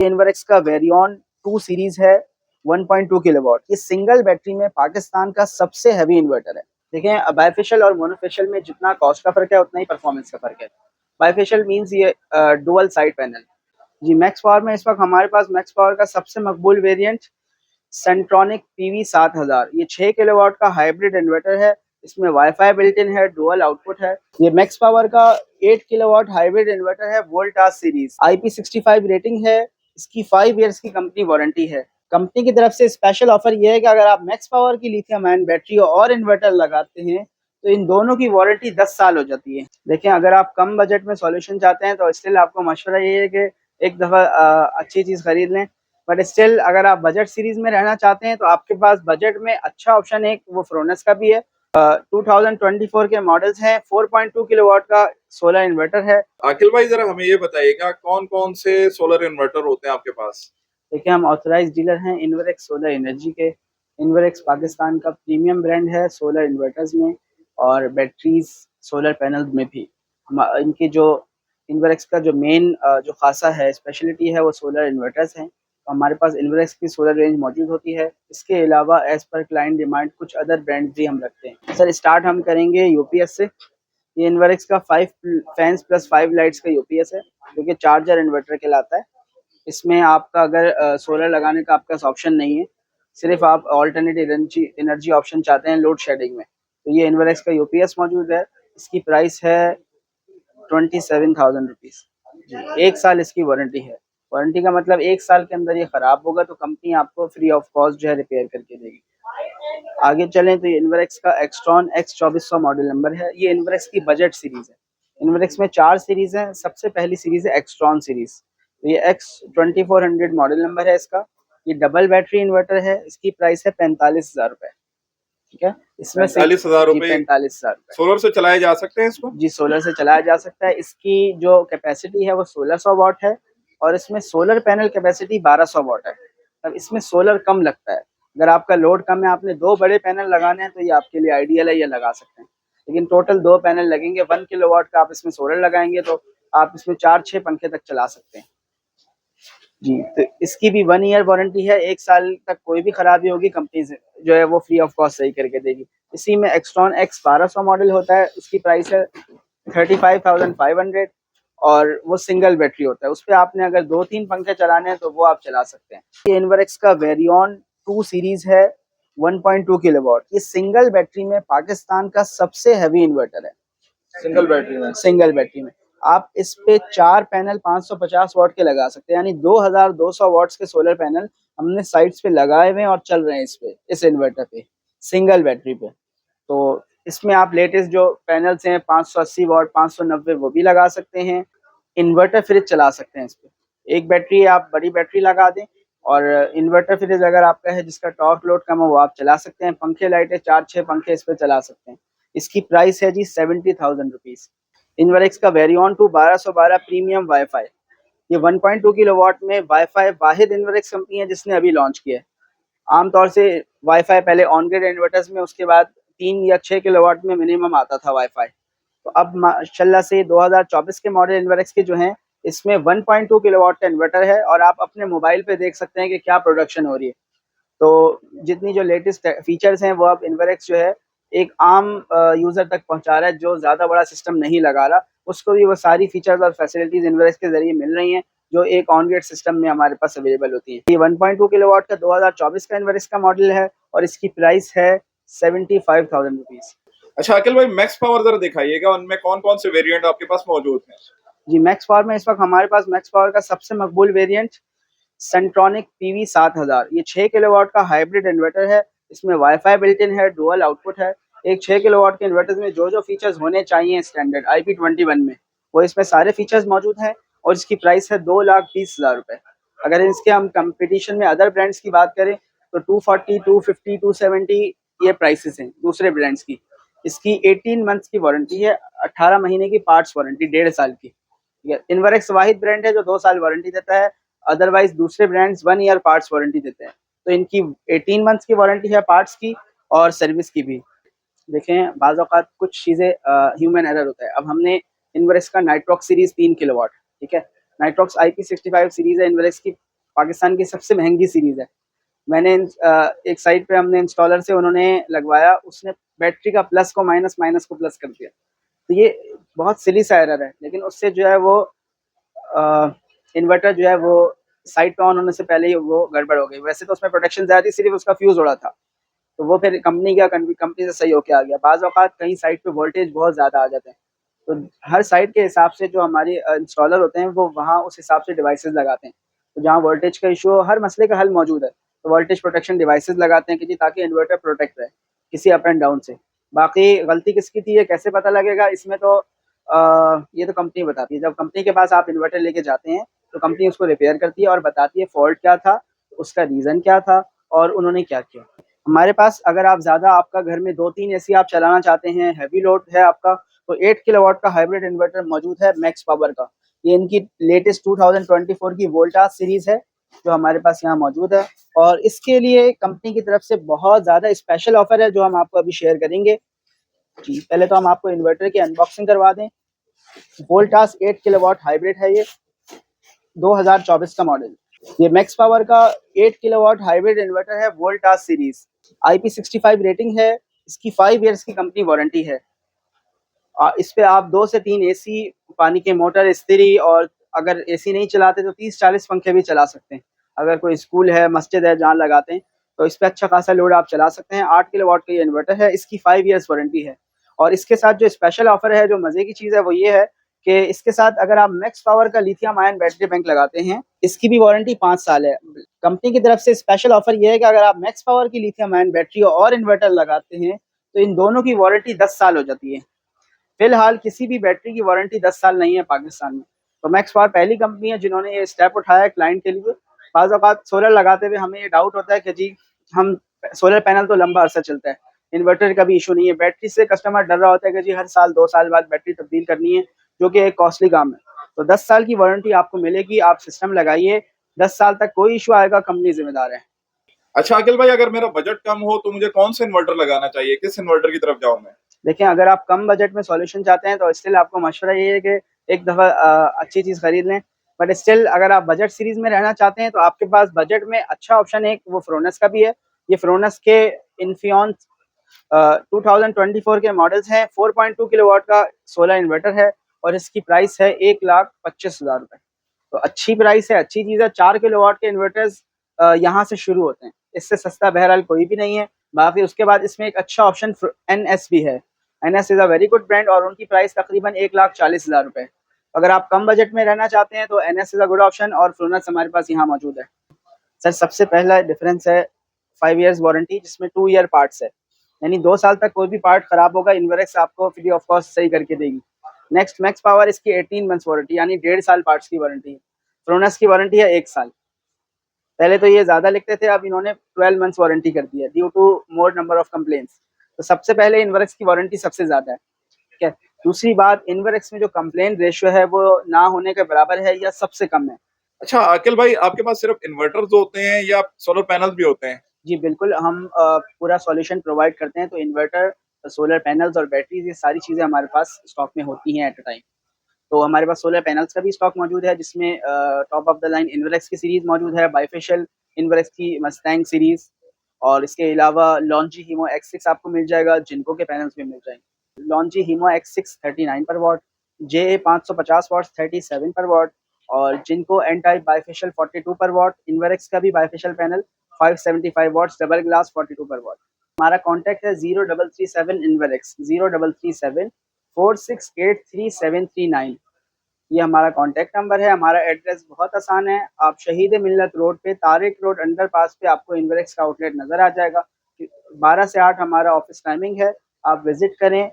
इन्वर्क्स का वेरियन 2 सीरीज है 1.2 किलोवाट। ये सिंगल बैटरी में पाकिस्तान का सबसे हैवी इन्वर्टर है। देखें, बाइफेशियल और मोनोफेशियल में जितना कॉस्ट का फर्क है उतना ही परफॉर्मेंस का फर्क है। बाइफेशियल मींस ये डुअल साइड पैनल। जी, मैक्स पावर में इस वक्त हमारे पास मैक्स पावर का सबसे मकबूल वेरिएंट सेंट्रॉनिक पीवी 7000। ये 6 किलोवाट का हाइब्रिड इन्वर्टर है। इसमें वाईफाई बिल्ट इन है, डुअल आउटपुट है। ये मैक्स पावर का 8 किलोवाट हाइब्रिड इन्वर्टर है, वोल्टास सीरीज। IP65 रेटिंग है। इसकी 5 इयर्स की कंपनी वारंटी है। कंपनी की तरफ से स्पेशल ऑफर ये है कि अगर आप मैक्स पावर की लिथियम आयन बैटरी और इन्वर्टर लगाते हैं तो इन दोनों की वारंटी 10 साल हो जाती है। देखें, अगर आप कम बजट में सॉल्यूशन चाहते हैं तो स्टिल आपको मशवरा ये है कि एक दफ़ा अच्छी चीज़ खरीद लें। बट स्टिल अगर आप बजट सीरीज में रहना चाहते हैं तो आपके पास बजट में अच्छा ऑप्शन एक वो फ्रोनस का भी है। 2024 के मॉडल्स हैं। 4.2 किलोवाट का सोलर इन्वर्टर है। आकिल भाई, जरा हमें ये बताइएगा कौन कौन से सोलर इन्वर्टर होते हैं आपके पास? देखिए, हम ऑथराइज डीलर हैं इन्वर्क्स सोलर एनर्जी के। इन्वर्क्स पाकिस्तान का प्रीमियम ब्रांड है सोलर इन्वर्टर्स में और बैटरीज सोलर पैनल में भी। इनके जो इन्वर्क्स का जो मेन जो खासा है, स्पेशलिटी है, वो सोलर इन्वर्टर्स हैं। हमारे पास इन्वर्क्स की सोलर रेंज मौजूद होती है। इसके अलावा एज पर क्लाइंट डिमांड कुछ अदर ब्रांड्स भी हम रखते हैं। सर, स्टार्ट हम करेंगे यूपीएस से। ये इन्वर्क्स का 5 फैंस प्लस 5 लाइट्स का यूपीएस है, जो कि चार्जर इन्वर्टर कहलाता है। इसमें आपका अगर सोलर लगाने का आपके पास ऑप्शन नहीं है, सिर्फ आप ऑल्टरनेट एनर्जी ऑप्शन चाहते हैं लोड शेडिंग में, तो ये इन्वर्क्स का यूपीएस मौजूद है। इसकी प्राइस है 27,000 रुपीज़। जी, 1 साल इसकी वारंटी है। वारंटी का मतलब 1 साल के अंदर ये ख़राब होगा तो कंपनी आपको फ्री ऑफ कॉस्ट जो है रिपेयर करके देगी। आगे चलें तो ये इन्वर्क्स का एक्सट्रॉन X2400 मॉडल नंबर है। ये इन्वर्क्स की बजट सीरीज़ है। इन्वर्क्स में 4 सीरीज़ हैं। सबसे पहली सीरीज़ है एक्सट्रॉन सीरीज़। तो ये X2400 मॉडल नंबर है इसका। ये डबल बैटरी इन्वर्टर है। इसकी प्राइस है 45,000 रुपये। ठीक है, इसमें 45,000 रुपए 45,000 रुपये सोलर से चलाए जा सकते हैं इसको? जी, सोलर से चलाया जा सकता है। इसकी जो कैपेसिटी है वो 1600 वाट है और इसमें सोलर पैनल कैपेसिटी 1200 वाट है। अब इसमें सोलर कम लगता है। अगर आपका लोड कम है, आपने 2 बड़े पैनल लगाने हैं तो ये आपके लिए आइडियल है, ये लगा सकते हैं। लेकिन टोटल 2 पैनल लगेंगे। 1 किलोवाट का आप इसमें सोलर लगाएंगे तो आप इसमें 4-6 पंखे तक चला सकते हैं। जी, तो इसकी भी 1 ईयर वारंटी है। 1 साल तक कोई भी खराबी होगी कंपनी से जो है वो फ्री ऑफ कॉस्ट सही करके देगी। इसी में एक्सट्रॉन X1200 मॉडल होता है। उसकी प्राइस है 35,500 और वो सिंगल बैटरी होता है। उस पे आपने अगर 2-3 पंखे चलाने हैं तो वो आप चला सकते हैं। ये इन्वर्क्स का वेरियन 2 सीरीज है 1.2 किलोवाट। ये सिंगल बैटरी में पाकिस्तान का सबसे हैवी इन्वर्टर है। सिंगल बैटरी में आप इस पे 4 पैनल 550 वाट के लगा सकते हैं, यानी 2200 वाट्स के सोलर पैनल हमने साइड्स पे लगाए हुए हैं और चल रहे हैं इस इन्वर्टर पे, सिंगल बैटरी पे। तो इसमें आप लेटेस्ट जो पैनल्स हैं 580 वाट 590 वो भी लगा सकते हैं। इन्वर्टर फ्रिज चला सकते हैं इस पे। एक बैटरी आप बड़ी बैटरी लगा दें और इन्वर्टर फ्रिज अगर आपका है जिसका टॉर्क लोड कम है वो आप चला सकते हैं। पंखे लाइटें 4-6 पंखे इस पे चला सकते हैं। इसकी प्राइस है जी 70,000 रुपीज़। इन्वर्क्स का वेरियन 2 1212 प्रीमियम वाईफाई। ये 1.2 किलोवाट में वाईफाई वाहिद इन्वर्क्स कंपनी है जिसने अभी लॉन्च किया है। आमतौर से वाईफाई पहले ऑन ग्रिड इन्वर्टर्स में, उसके बाद 3 या 6 किलोवाट में मिनिमम आता था वाईफाई। तो अब माशाल्लाह से 2024 के मॉडल इन्वर्क्स के जो हैं इसमें 1.2 किलोवाट का इन्वर्टर है और आप अपने मोबाइल पे देख सकते हैं कि क्या प्रोडक्शन हो रही है। तो जितनी जो लेटेस्ट फीचर्स हैं वो अब इन्वर्क्स जो है एक आम यूज़र तक पहुंचा रहा है जो ज़्यादा बड़ा सिस्टम नहीं लगा रहा, उसको भी वो सारी फीचर्स और फैसिलिटीज़ इन्वर्क्स के ज़रिए मिल रही हैं जो एक ऑन ग्रिड सिस्टम में हमारे पास अवेलेबल होती है। ये 1.2 किलोवाट का 2024 का इन्वर्क्स का मॉडल है और इसकी प्राइस है 75,000 रुपीज़। अच्छा अकिल भाई, मैक्स पावर जरा दिखाइएगा, उनमें कौन कौन से वेरिएंट आपके पास मौजूद हैं? जी, मैक्स पावर में इस वक्त हमारे पास मैक्स पावर का सबसे मकबूल वेरिएंट सेंट्रॉनिक पीवी 7000। ये 6 किलोवाट का हाइब्रिड इन्वर्टर है। इसमें वाईफाई बिल्ट इन है, डुअल आउटपुट है। एक 6 किलोवाट के इन्वर्टर में जो जो फीचर्स होने चाहिए स्टैंडर्ड IP21 में वो इसमें सारे फीचर्स मौजूद हैं और इसकी प्राइस है 2,20,000 रुपये। अगर इसके हम कंपटीशन में अदर ब्रांड्स की बात करें तो 240, 250, 270 ये प्राइसेस हैं दूसरे ब्रांड्स की। इसकी 18 मंथ्स की वारंटी है, 18 महीने की पार्ट्स वारंटी, 1.5 साल की। इन्वर्क्स वाहिद ब्रांड है जो 2 साल वारंटी देता है। अदरवाइज दूसरे ब्रांड्स 1 ईयर पार्ट्स वारंटी देते हैं। तो इनकी 18 मंथ्स की वारंटी है पार्ट्स की और सर्विस की भी। देखें, बाज़ औक़ात कुछ चीज़ें ह्यूमन एरर होता है। अब हमने इन्वर्क्स का नाइट्रॉक्स सीरीज़ 3 किलोवाट, ठीक है, नाइट्रॉक्स IP65 सीरीज़ है इन्वर्क्स की, पाकिस्तान की सबसे महंगी सीरीज़ है। मैंने एक साइट पे हमने इंस्टॉलर से उन्होंने लगवाया, उसने बैटरी का प्लस को माइनस, माइनस को प्लस कर दिया। तो ये बहुत सिली सा एरर है, लेकिन उससे जो है वो इन्वर्टर जो है वो साइट पे ऑन होने से पहले ही वो गड़बड़ हो गई। वैसे तो उसमें प्रोटेक्शन ज़्यादा थी, सिर्फ उसका फ्यूज़ उड़ा था। तो वो फिर कंपनी से सही होके आ गया। बाज़ औक़ात कहीं साइट पे वोल्टेज बहुत ज़्यादा आ जाते हैं, तो हर साइट के हिसाब से जो हमारे इंस्टॉलर होते हैं वो वहाँ उस हिसाब से डिवाइसेस लगाते हैं। तो जहाँ वोल्टेज का इशू हो, हर मसले का हल मौजूद है। तो वोल्टेज प्रोटेक्शन डिवाइसेस लगाते हैं कि जी ताकि इन्वर्टर प्रोटेक्ट रहे किसी अप एंड डाउन से। बाकी गलती किसकी थी ये कैसे पता लगेगा, इसमें तो ये तो कंपनी बताती है। जब कंपनी के पास आप इन्वर्टर लेके जाते हैं तो कंपनी उसको रिपेयर करती है और बताती है फॉल्ट क्या था, उसका रीज़न क्या था और उन्होंने क्या किया। हमारे पास अगर आप ज़्यादा आपका घर में 2-3 एसी आप चलाना चाहते हैं, हेवी लोड है आपका, तो 8 किलोवाट का हाइब्रिड इन्वर्टर मौजूद है मैक्स पावर का। ये इनकी लेटेस्ट 2024 की वोल्टास सीरीज़ है, जो हमारे पास यहाँ मौजूद है। और इसके लिए कंपनी की तरफ से बहुत ज़्यादा स्पेशल ऑफ़र है, जो हम आपको अभी शेयर करेंगे। जी, पहले तो हम आपको इन्वर्टर की अनबॉक्सिंग करवा दें। वोल्टास 8 किलोवाट हाइब्रिड है ये, 2024 का मॉडल। ये मैक्स पावर का 8 किलोवाट हाइब्रिड इन्वर्टर है, वोल्टास सीरीज़। IP65 रेटिंग है, इसकी 5 ईयर्स की कंपनी वारंटी है। इस पे आप 2 से 3 एसी, पानी के मोटर, इस्त्री और अगर एसी नहीं चलाते तो 30-40 पंखे भी चला सकते हैं। अगर कोई स्कूल है, मस्जिद है जहाँ लगाते हैं, तो इस पे अच्छा खासा लोड आप चला सकते हैं। 8 किलोवाट का ये इन्वर्टर है, इसकी 5 ईयर्स वारंटी है। और इसके साथ जो स्पेशल ऑफर है, जो मज़े की चीज़ है वो ये है कि इसके साथ अगर आप मैक्स पावर का लिथियम आयन बैटरी बैंक लगाते हैं, इसकी भी वारंटी 5 साल है। कंपनी की तरफ से स्पेशल ऑफर ये है कि अगर आप मैक्स पावर की लिथियम आयन बैटरी और इन्वर्टर लगाते हैं, तो इन दोनों की वारंटी 10 साल हो जाती है। फिलहाल किसी भी बैटरी की वारंटी 10 साल नहीं है पाकिस्तान में। तो मैक्स पावर पहली कंपनी है जिन्होंने ये स्टेप उठाया है क्लाइंट के लिए। बाज़ औक़ात सोलर लगाते हुए हमें ये डाउट होता है कि जी हम सोलर पैनल तो लंबा अरसा चलता है, इन्वर्टर का भी इशू नहीं है। बैटरी से कस्टमर डर रहा होता है कि जी हर साल 2 साल बाद बैटरी तब्दील करनी है, जो कि एक कॉस्टली काम है। तो 10 साल की वारंटी आपको मिलेगी, आप सिस्टम लगाइए, 10 साल तक कोई इशू आएगा, कंपनी ज़िम्मेदार है। अच्छा अखिल भाई, अगर मेरा बजट कम हो तो मुझे कौन सा इन्वर्टर लगाना चाहिए? किस इन्वर्टर की तरफ जाऊँ मैं? देखिए, अगर आप कम बजट में सॉल्यूशन चाहते हैं तो स्टिल आपको मशवरा ये है कि एक दफ़ा अच्छी चीज़ खरीद लें। बट स्टिल अगर आप बजट सीरीज़ में रहना चाहते हैं तो आपके पास बजट में अच्छा ऑप्शन एक वो फ्रोनस का भी है। ये फ्रोनस के इन्फियन 2024 के मॉडल्स हैं। 4.2 किलोवाट का सोलर इन्वर्टर है और इसकी प्राइस है 1,25,000 रुपए। तो अच्छी प्राइस है, अच्छी चीज़ है। 4 किलोवाट के इन्वर्टर्स यहाँ से शुरू होते हैं। इससे सस्ता बहरहाल कोई भी नहीं है। बाकी उसके बाद इसमें एक अच्छा ऑप्शन एनएस भी है। NS is a very good brand और उनकी प्राइस तकरीबन 1,40,000 रुपए। अगर आप कम बजट में रहना चाहते हैं तो NS is a good option और फ्लोनस हमारे पास यहाँ मौजूद है। सर सबसे पहला डिफरेंस है 5 इयर्स वारंटी, जिसमें 2 ईयर पार्ट्स है, यानी 2 साल तक कोई भी पार्ट खराब होगा इन्वर्क्स आपको फ्री ऑफ कॉस्ट सही करके देगी। नेक्स्ट मैक्स पावर, इसकी 18 मंथ्स वारंटी यानी 1.5 साल पार्ट्स की वारंटी है। फ्लोनस की वारंटी है 1 साल। पहले तो ये ज़्यादा लिखते थे, अब इन्होंने 12 मंथ्स वारंटी कर दी है due to more number of complaints. तो सबसे पहले इन्वर्क्स की वारंटी सबसे ज़्यादा है, ठीक है। दूसरी बात, इन्वर्क्स में जो कंप्लेन रेशियो है वो ना होने के बराबर है या सबसे कम है। अच्छा अखिल भाई, आपके पास सिर्फ इन्वर्टर्स होते हैं या सोलर पैनल्स भी होते हैं? जी बिल्कुल, हम पूरा सॉल्यूशन प्रोवाइड करते हैं। तो इन्वर्टर, सोलर पैनल्स और बैटरीज़, ये सारी चीज़ें हमारे पास स्टॉक में होती हैं एट अ टाइम। तो हमारे पास सोलर पैनल्स का भी स्टॉक मौजूद है, जिसमें टॉप ऑफ द लाइन इन्वर्क्स की सीरीज़ मौजूद है, बाइफेशियल इन्वर्क्स की मस्टैंग सीरीज़, और इसके अलावा लॉन्जी हीमो X6 आपको मिल जाएगा, जिनको के पैनल्स भी मिल जाएंगे। लॉन्जी हीमो X6 39 पर वॉट, JA 550 वॉट्स 37 पर वॉट, और जिनको एन टाइप बाइफेशियल 42 पर वॉट। इन्वर्क्स का भी bifacial panel 575 watts double glass 42 पर वॉट। हमारा कॉन्टैक्ट है 0337 इन्वर्क्स 0337 4683739। ये हमारा कॉन्टैक्ट नंबर है। हमारा एड्रेस बहुत आसान है, आप शहीद मिल्लत रोड पे, तारिक रोड अंडरपास पे आपको इन्वर्क्स का आउटलेट नज़र आ जाएगा। 12 से 8 हमारा ऑफिस टाइमिंग है, आप विज़िट करें।